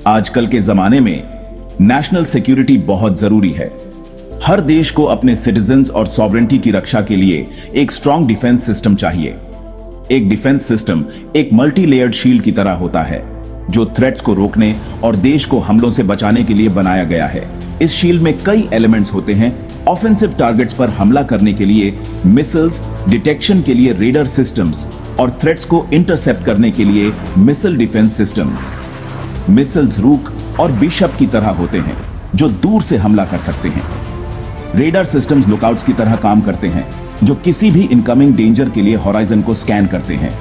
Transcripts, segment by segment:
आजकल के जमाने में नेशनल सिक्योरिटी बहुत जरूरी है। हर देश को अपने सिटीजन्स और सॉवरेंटी की रक्षा के लिए एक स्ट्रॉन्ग डिफेंस सिस्टम चाहिए। एक डिफेंस सिस्टम एक मल्टी लेयर्ड शील्ड की तरह होता है जो थ्रेट्स को रोकने और देश को हमलों से बचाने के लिए बनाया गया है। इस शील्ड में कई एलिमेंट्स होते हैं। ऑफेंसिव टारगेट्स पर हमला करने के लिए मिसाइल्स, डिटेक्शन के लिए रेडर सिस्टम्स और थ्रेट्स को इंटरसेप्ट करने के लिए मिसाइल डिफेंस सिस्टम्स। मिसाइल्स रूक और बिशप की तरह होते हैं जो दूर से हमला कर सकते हैं। रेडर सिस्टम्स लुकआउट्स की तरह काम करते हैं जो किसी भी इनकमिंग डेंजर के लिए होराइजन को स्कैन करते हैं।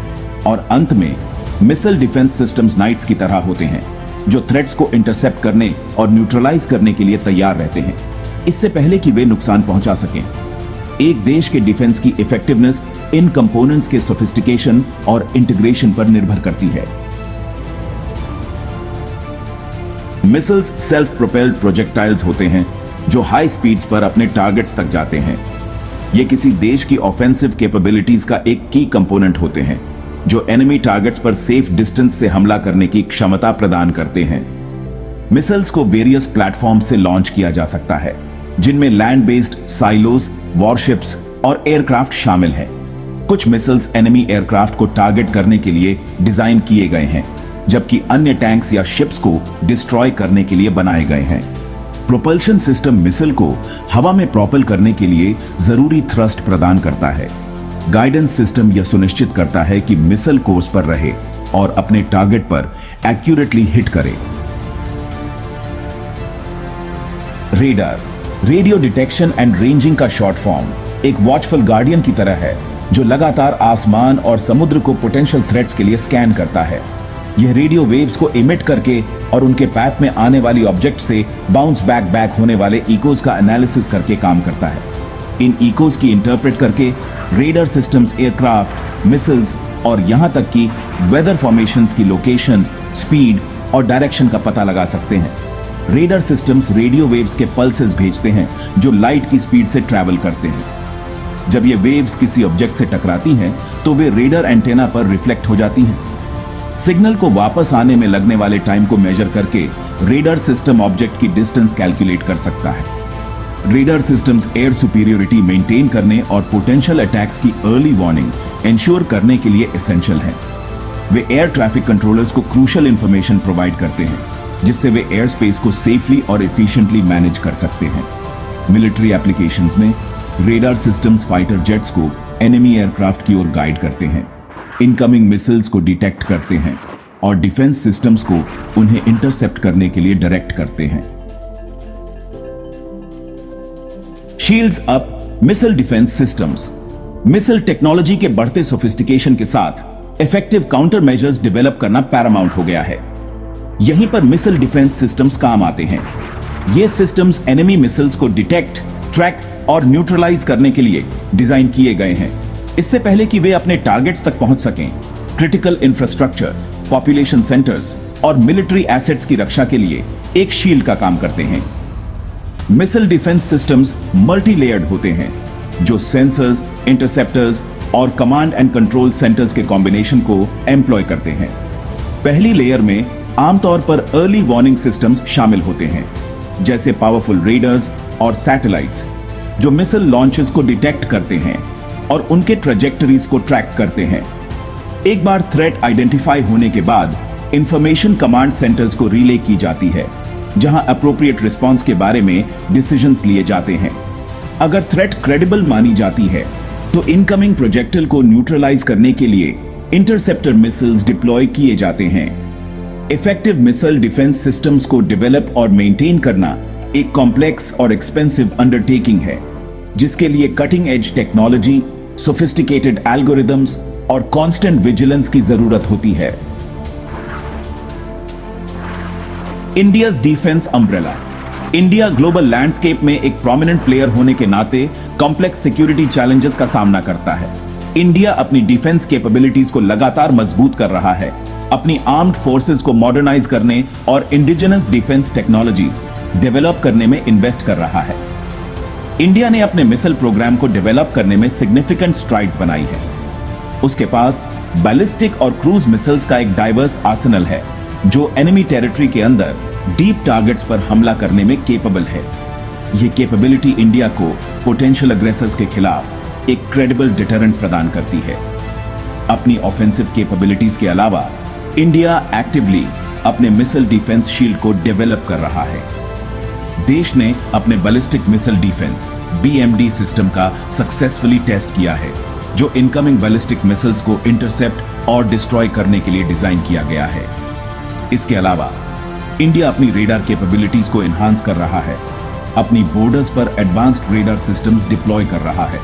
और अंत में मिसाइल डिफेंस सिस्टम्स नाइट्स की तरह होते हैं जो थ्रेट्स को इंटरसेप्ट करने और न्यूट्रलाइज करने के लिए तैयार रहते हैं, इससे पहले कि वे नुकसान पहुंचा सकें। एक देश के डिफेंस की इफेक्टिवनेस इन कंपोनेंट्स के सोफिस्टिकेशन और इंटीग्रेशन पर निर्भर करती है। मिसाइल्स सेल्फ प्रोपेल्ड प्रोजेक्टाइल्स होते हैं जो हाई स्पीड्स पर अपने टारगेट्स तक जाते हैं। ये किसी देश की ऑफेंसिव कैपेबिलिटीज का एक की कंपोनेंट होते हैं जो एनिमी टारगेट्स पर सेफ डिस्टेंस से हमला करने की क्षमता प्रदान करते हैं। मिसाइल्स को वेरियस प्लेटफॉर्म से लॉन्च किया जा सकता है जिनमें लैंड बेस्ड साइलोस, वॉरशिप्स और एयरक्राफ्ट शामिल हैं। कुछ मिसाइल्स एनिमी एयरक्राफ्ट को टारगेट करने के लिए डिजाइन किए गए हैं, जबकि अन्य टैंक्स या शिप्स को डिस्ट्रॉय करने के लिए बनाए गए हैं। प्रोपल्शन सिस्टम मिसाइल को हवा में प्रोपेल करने के लिए जरूरी थ्रस्ट प्रदान करता है। गाइडेंस सिस्टम यह सुनिश्चित करता है कि मिसाइल कोर्स पर रहे और अपने टारगेट पर एक्यूरेटली हिट करे। Radar, radio detection and ranging का शॉर्ट फॉर्म, एक वॉचफुल गार्डियन की तरह है जो लगातार आसमान और समुद्र को पोटेंशियल थ्रेट्स के लिए स्कैन करता है। यह रेडियो वेव्स को इमिट करके और उनके पैथ में आने वाली ऑब्जेक्ट से बाउंस बैक होने वाले इकोज का एनालिसिस करके काम करता है। इन इकोज की इंटरप्रेट करके रेडर सिस्टम्स एयरक्राफ्ट, मिसाइल्स और यहां तक कि वेदर फॉर्मेशंस की लोकेशन, स्पीड और डायरेक्शन का पता लगा सकते हैं। रेडर सिस्टम्स रेडियो वेव्स के पल्सेस भेजते हैं जो लाइट की स्पीड से ट्रैवल करते हैं। जब ये वेव्स किसी ऑब्जेक्ट से टकराती हैं तो वे रेडर एंटेना पर रिफ्लेक्ट हो जाती हैं। सिग्नल को वापस आने में लगने वाले टाइम को मेजर करके रेडर सिस्टम ऑब्जेक्ट की डिस्टेंस कैलकुलेट कर सकता है। Raider systems air superiority maintain करने और पोटेंशियल अटैक्स की अर्ली वार्निंग इंश्योर करने के लिए एसेंशियल हैं। वे एयर ट्रैफिक कंट्रोलर्स को क्रूशियल इंफॉर्मेशन प्रोवाइड करते हैं जिससे वे एयर स्पेस को सेफली और एफिशिएंटली मैनेज कर सकते हैं। मिलिट्री एप्लीकेशंस में रेडार सिस्टम्स फाइटर जेट्स को एनिमी एयरक्राफ्ट की ओर गाइड करते हैं, इनकमिंग मिसाइल्स को डिटेक्ट करते हैं और डिफेंस सिस्टम्स को उन्हें इंटरसेप्ट करने के लिए डायरेक्ट करते हैं। Shields up missile defence systems. Missile technology के बढ़ते सोफिस्टिकेशन के साथ इफेक्टिव काउंटर मेजर्स डेवलप करना पैरामाउंट हो गया है। यहीं पर मिसाइल डिफेंस सिस्टम्स काम आते हैं। ये सिस्टम्स एनिमी मिसाइल्स को डिटेक्ट, ट्रैक और न्यूट्रलाइज करने के लिए डिजाइन किए गए हैं। इससे पहले कि वे अपने टारगेट्स तक पहुंच सकें, क्रिटिकल इंफ्रास्ट्रक्चर, पॉपुलेशन सेंटर्स और मिलिट्री एसेट्स की रक्षा के लिए एक शील्ड का काम करते हैं। Missile defence systems multi layered होते हैं जो सेंसर्स, इंटरसेप्टर्स और कमांड एंड कंट्रोल सेंटर्स के कॉम्बिनेशन को एम्प्लॉय करते हैं। पहली लेयर में आमतौर पर अर्ली वार्निंग सिस्टम्स शामिल होते हैं जैसे पावरफुल रेडर्स और सैटेलाइट्स जो मिसाइल लॉन्चेस को डिटेक्ट करते हैं और उनके ट्रैजेक्टरीज को ट्रैक करते हैं। एक बार थ्रेट आइडेंटिफाई होने के बाद इंफॉर्मेशन कमांड सेंटर्स को रिले की जाती है जहां अप्रोप्रिएट रिस्पांस के बारे में डिसीजंस लिए जाते हैं। अगर थ्रेट क्रेडिबल मानी जाती है तो इनकमिंग प्रोजेक्टिल को न्यूट्रलाइज करने के लिए इंटरसेप्टर मिसाइल्स डिप्लॉय किए जाते हैं। इफेक्टिव मिसाइल डिफेंस सिस्टम्स को डेवलप और मेंटेन करना एक कॉम्प्लेक्स और एक्सपेंसिव अंडरटेकिंग है जिसके लिए cutting edge technology, sophisticated algorithms और कांस्टेंट विजिलेंस की जरूरत होती है। India's defence umbrella. India global landscape में एक प्रोमिनेंट प्लेयर होने के नाते कॉम्प्लेक्स सिक्योरिटी चैलेंजेस का सामना करता है। इंडिया अपनी डिफेंस कैपेबिलिटीज को लगातार मजबूत कर रहा है, अपनी आर्म्ड फोर्सेस को मॉडर्नाइज करने और इंडिजिनस डिफेंस टेक्नोलॉजीज डेवलप करने में इन्वेस्ट कर रहा है। इंडिया ने अपने मिसाइल प्रोग्राम को डेवलप करने में सिग्निफिकेंट स्ट्राइड्स बनाई है। उसके पास बैलिस्टिक और क्रूज मिसाइल्स का एक डाइवर्स आर्सेनल है जो एनिमी टेरिटरी के अंदर डीप टारगेट्स पर हमला करने में केपेबल है। यह कैपेबिलिटी इंडिया को पोटेंशियल अग्रेसर्स के खिलाफ एक क्रेडिबल डिटरेंट प्रदान करती है। अपनी ऑफेंसिव कैपेबिलिटीज के अलावा इंडिया एक्टिवली अपने मिसाइल डिफेंस शील्ड को डेवलप कर रहा है। देश ने अपने ballistic missile defence BMD system का सक्सेसफुली टेस्ट किया है, जो इनकमिंग बैलिस्टिक मिसाइल्स को इंटरसेप्ट और डिस्ट्रॉय करने के लिए डिजाइन किया गया है। इसके अलावा इंडिया अपनी रेडार कैपेबिलिटीज को एनहांस कर रहा है, अपनी बॉर्डर्स पर एडवांस्ड रेडार सिस्टम्स डिप्लॉय कर रहा है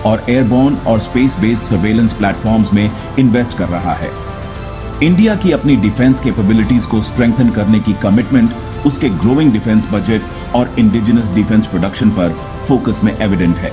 और एयरबोर्न और स्पेस बेस्ड सर्वेलेंस प्लेटफॉर्म्स में इन्वेस्ट कर रहा है। इंडिया की अपनी डिफेंस कैपेबिलिटीज को स्ट्रेंथन करने की कमिटमेंट उसके ग्रोइंग डिफेंस बजट और इंडिजिनस डिफेंस प्रोडक्शन पर फोकस में एविडेंट है।